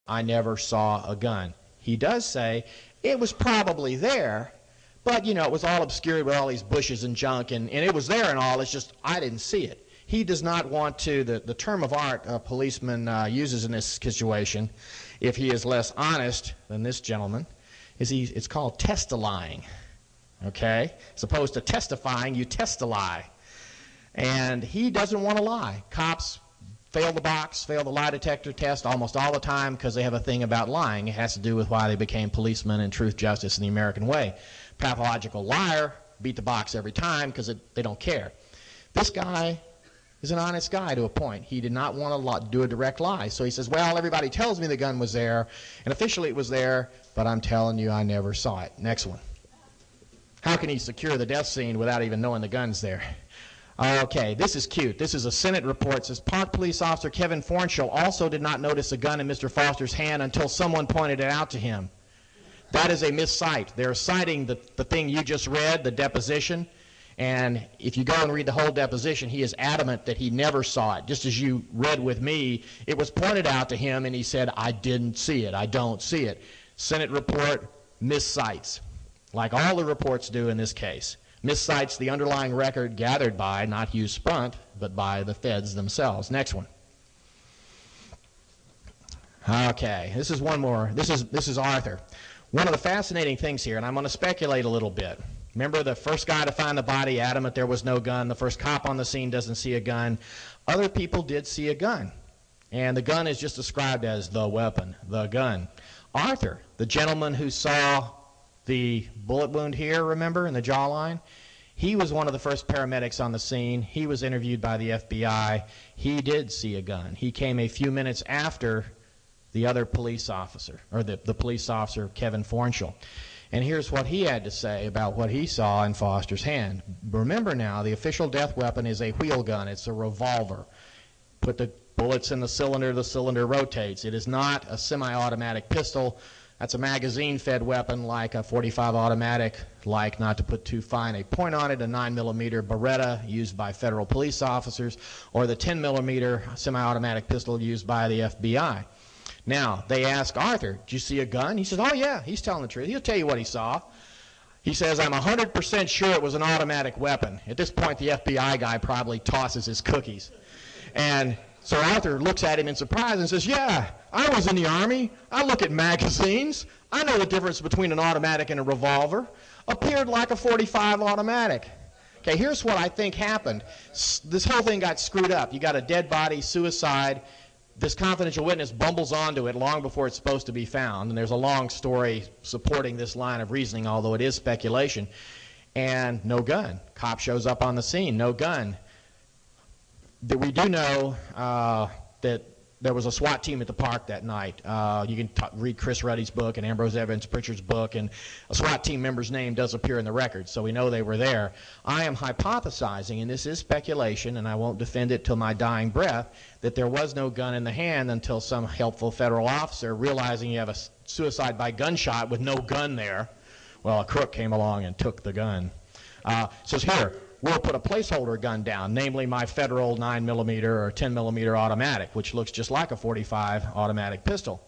I never saw a gun. He does say it was probably there, but, it was all obscured with all these bushes and junk, and it was there and all. It's just I didn't see it. He does not want to, the term of art a policeman uses in this situation, if he is less honest than this gentleman, it's called test-a-lying. Okay? As opposed to testifying, you test-a-lie. And he doesn't want to lie. Cops fail the box, fail the lie detector test almost all the time because they have a thing about lying. It has to do with why they became policemen and truth, justice, and the American way. Pathological liar beat the box every time because they don't care. This guy is an honest guy to a point. He did not want to do a direct lie. So he says, well, everybody tells me the gun was there, and officially it was there, but I'm telling you I never saw it. Next one. How can he secure the death scene without even knowing the gun's there? Okay, this is cute. This is a Senate report. It says, Park Police Officer Kevin Fornshall also did not notice a gun in Mr. Foster's hand until someone pointed it out to him. That is a miscite. They're citing the thing you just read, the deposition. And if you go and read the whole deposition, he is adamant that he never saw it. Just as you read with me, it was pointed out to him, and he said, I didn't see it. I don't see it. Senate report miscites, like all the reports do in this case. Miscites the underlying record gathered by, not Hugh Sprunt, but by the feds themselves. Next one. Okay, this is one more. This is Arthur. One of the fascinating things here, and I'm going to speculate a little bit. Remember the first guy to find the body, adamant there was no gun. The first cop on the scene doesn't see a gun. Other people did see a gun. And the gun is just described as the weapon, the gun. Arthur, the gentleman who saw the bullet wound here, remember, in the jawline, he was one of the first paramedics on the scene. He was interviewed by the FBI. He did see a gun. He came a few minutes after the other police officer, or the police officer, Kevin Fornshall. And here's what he had to say about what he saw in Foster's hand. Remember now, the official death weapon is a wheel gun. It's a revolver. Put the bullets in the cylinder rotates. It is not a semi-automatic pistol. That's a magazine-fed weapon like a .45 automatic, like, not to put too fine a point on it, a 9mm Beretta used by federal police officers, or the 10mm semi-automatic pistol used by the FBI. Now, they ask Arthur, did you see a gun? He says, oh yeah, he's telling the truth. He'll tell you what he saw. He says, I'm 100% sure it was an automatic weapon. At this point, the FBI guy probably tosses his cookies. And so Arthur looks at him in surprise and says, yeah, I was in the Army. I look at magazines. I know the difference between an automatic and a revolver. Appeared like a .45 automatic. Okay, here's what I think happened. This whole thing got screwed up. You got a dead body, suicide. This confidential witness bumbles onto it long before it's supposed to be found, and there's a long story supporting this line of reasoning, although it is speculation. And no gun. Cop shows up on the scene, no gun. We do know that there was a SWAT team at the park that night. You can read Chris Ruddy's book and Ambrose Evans Pritchard's book, and a SWAT team member's name does appear in the record, so we know they were there. I am hypothesizing, and this is speculation, and I won't defend it till my dying breath, that there was no gun in the hand until some helpful federal officer, realizing you have a suicide by gunshot with no gun there, well, a crook came along and took the gun. Says here, we'll put a placeholder gun down, namely my federal 9mm or 10mm automatic, which looks just like a .45 automatic pistol.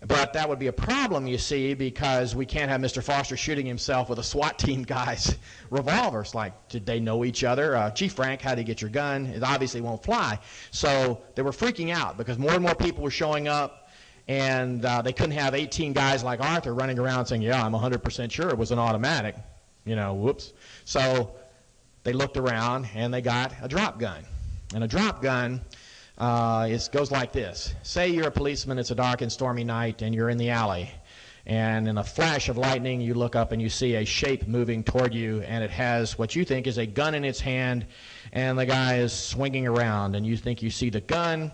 But that would be a problem, you see, because we can't have Mr. Foster shooting himself with a SWAT team guy's revolver. It's like, did they know each other? Gee, Frank, how did you get your gun? It obviously won't fly. So they were freaking out because more and more people were showing up, and they couldn't have 18 guys like Arthur running around saying, yeah, I'm 100% sure it was an automatic. You know, whoops. So they looked around, and they got a drop gun. And a drop gun goes like this. Say you're a policeman, it's a dark and stormy night, and you're in the alley. And in a flash of lightning, you look up and you see a shape moving toward you, and it has what you think is a gun in its hand, and the guy is swinging around, and you think you see the gun,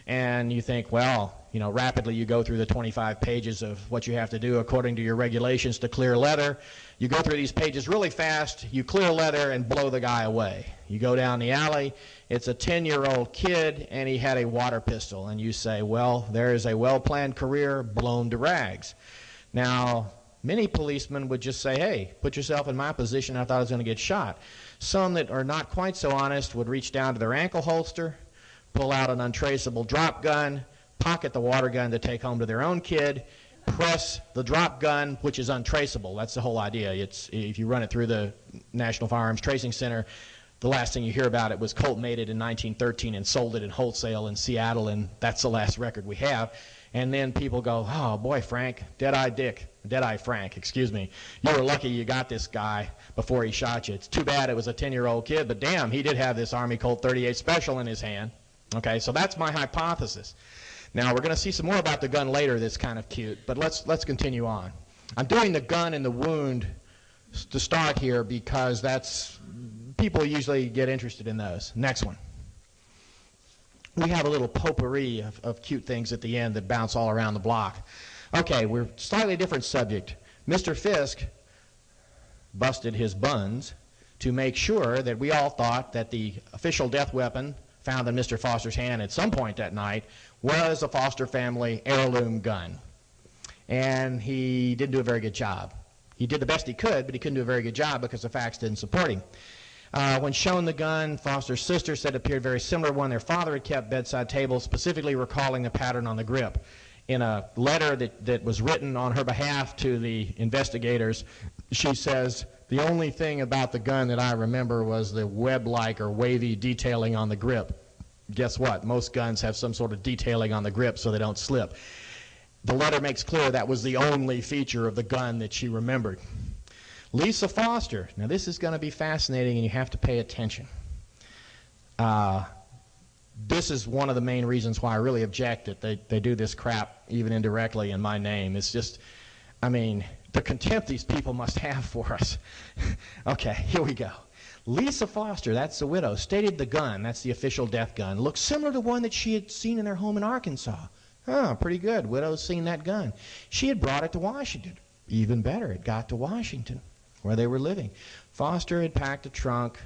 and you think, well, you know, rapidly you go through the 25 pages of what you have to do according to your regulations to clear leather. You go through these pages really fast, you clear leather and blow the guy away. You go down the alley, it's a 10-year-old kid, and he had a water pistol. And you say, well, there is a well-planned career blown to rags. Now, many policemen would just say, hey, put yourself in my position, I thought I was going to get shot. Some that are not quite so honest would reach down to their ankle holster, pull out an untraceable drop gun, pocket the water gun to take home to their own kid, press the drop gun, which is untraceable. That's the whole idea. It's, if you run it through the National Firearms Tracing Center, the last thing you hear about it was Colt made it in 1913 and sold it in wholesale in Seattle, and that's the last record we have. And then people go, oh boy, Frank, Deadeye Frank, excuse me. You were lucky you got this guy before he shot you. It's too bad it was a 10-year-old kid, but damn, he did have this Army Colt 38 Special in his hand. Okay, so that's my hypothesis. Now, we're going to see some more about the gun later that's kind of cute, but let's continue on. I'm doing the gun and the wound to start here because that's, people usually get interested in those. Next one. We have a little potpourri of cute things at the end that bounce all around the block. Okay, we're slightly different subject. Mr. Fisk busted his buns to make sure that we all thought that the official death weapon found in Mr. Foster's hand at some point that night was a Foster family heirloom gun. And he didn't do a very good job. He did the best he could, but he couldn't do a very good job because the facts didn't support him. When shown the gun, Foster's sister said it appeared very similar to one their father had kept bedside table, specifically recalling the pattern on the grip. In a letter that was written on her behalf to the investigators, she says, the only thing about the gun that I remember was the web-like or wavy detailing on the grip. Guess what? Most guns have some sort of detailing on the grip so they don't slip. The letter makes clear that was the only feature of the gun that she remembered. Lisa Foster. Now this is going to be fascinating and you have to pay attention. This is one of the main reasons why I really object that they do this crap even indirectly in my name. It's just, I mean, the contempt these people must have for us. Okay, here we go. Lisa Foster, that's the widow, stated the gun, that's the official death gun, looked similar to one that she had seen in their home in Arkansas. Oh, pretty good. Widow's seen that gun. She had brought it to Washington. Even better, it got to Washington, where they were living. Foster had packed a trunk.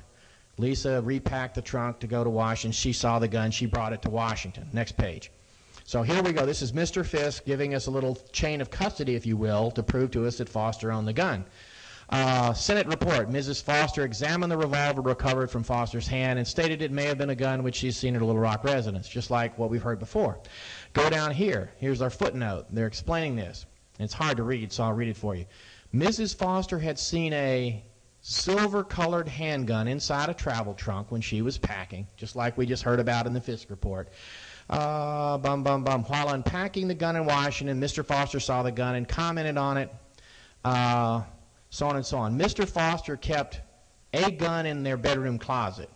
Lisa repacked the trunk to go to Washington. She saw the gun. She brought it to Washington. Next page. So here we go. This is Mr. Fisk giving us a little chain of custody, if you will, to prove to us that Foster owned the gun. Senate report. Mrs. Foster examined the revolver recovered from Foster's hand and stated it may have been a gun which she's seen at a Little Rock residence, just like what we've heard before. Go down here. Here's our footnote. They're explaining this. It's hard to read, so I'll read it for you. Mrs. Foster had seen a silver-colored handgun inside a travel trunk when she was packing, just like we just heard about in the Fisk report. While unpacking the gun in Washington, Mr. Foster saw the gun and commented on it, so on and so on. Mr. Foster kept a gun in their bedroom closet.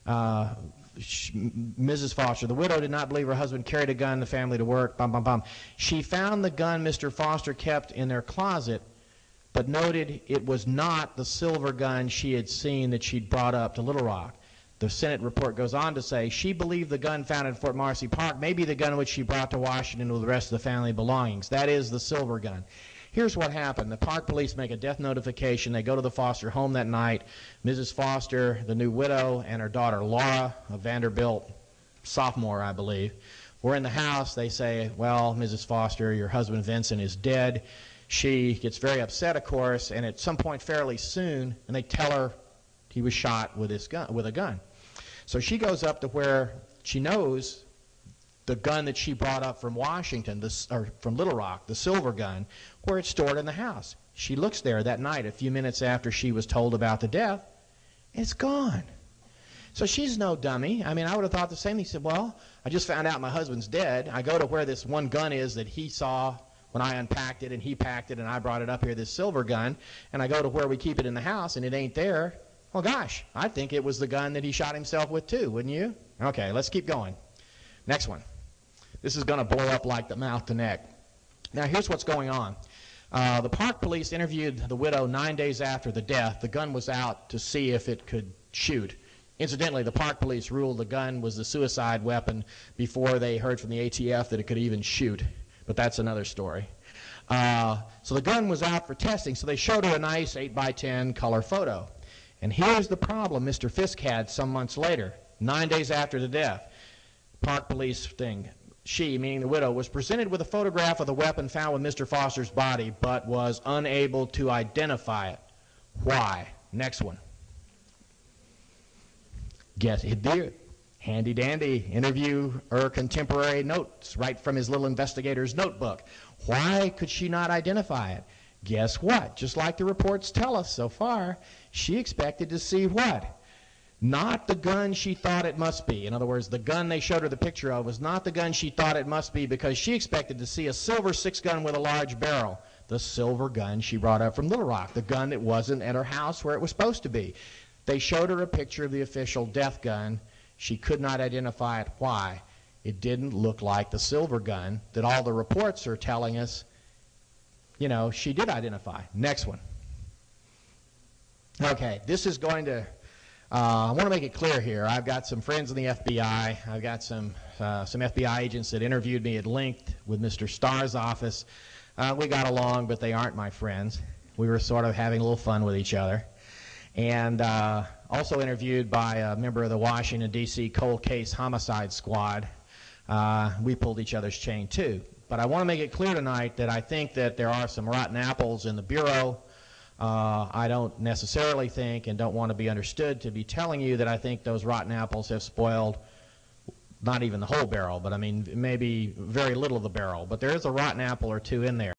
Mrs. Foster, the widow, did not believe her husband carried a gun in the family to work. She found the gun Mr. Foster kept in their closet, but noted it was not the silver gun she had seen that she'd brought up to Little Rock. The Senate report goes on to say she believed the gun found in Fort Marcy Park may be the gun which she brought to Washington with the rest of the family belongings. That is the silver gun. Here's what happened. The park police make a death notification. They go to the Foster home that night. Mrs. Foster, the new widow, and her daughter Laura, a Vanderbilt sophomore, I believe, were in the house. They say, well, Mrs. Foster, your husband Vincent is dead. She gets very upset, of course, and at some point fairly soon, and they tell her he was shot with a gun. So she goes up to where she knows the gun that she brought up from Washington, or from Little Rock, the silver gun, where it's stored in the house. She looks there that night, a few minutes after she was told about the death. It's gone. So she's no dummy. I mean, I would have thought the same. He said, well, I just found out my husband's dead. I go to where this one gun is that he saw when I unpacked it, and he packed it, and I brought it up here, this silver gun, and I go to where we keep it in the house, and it ain't there. Well, gosh, I think it was the gun that he shot himself with, too, wouldn't you? Okay, let's keep going. Next one. This is going to blow up like the mouth to neck. Now, here's what's going on. The park police interviewed the widow 9 days after the death. The gun was out to see if it could shoot. Incidentally, the park police ruled the gun was the suicide weapon before they heard from the ATF that it could even shoot. But that's another story. So the gun was out for testing, so they showed her a nice 8x10 color photo. And here's the problem Mr. Fisk had some months later, 9 days after the death. Park police thing. She, meaning the widow, was presented with a photograph of the weapon found with Mr. Foster's body, but was unable to identify it. Why? Next one. Guess. Handy dandy, interviewer contemporary notes right from his little investigator's notebook. Why could she not identify it? Guess what? Just like the reports tell us so far, she expected to see what? Not the gun she thought it must be. In other words, the gun they showed her the picture of was not the gun she thought it must be, because she expected to see a silver 6-gun with a large barrel. The silver gun she brought up from Little Rock, the gun that wasn't at her house where it was supposed to be. They showed her a picture of the official death gun. She could not identify it. Why? It didn't look like the silver gun that all the reports are telling us, you know, she did identify. Next one. Okay, this is going to, I want to make it clear here. I've got some friends in the FBI. I've got some FBI agents that interviewed me at length with Mr. Starr's office. We got along, but they aren't my friends. We were sort of having a little fun with each other. And also interviewed by a member of the Washington, D.C. Cold Case Homicide Squad. We pulled each other's chain, too. But I want to make it clear tonight that I think that there are some rotten apples in the Bureau. I don't necessarily think, and don't want to be understood to be telling you that I think those rotten apples have spoiled not even the whole barrel, but I mean maybe very little of the barrel. But there is a rotten apple or two in there.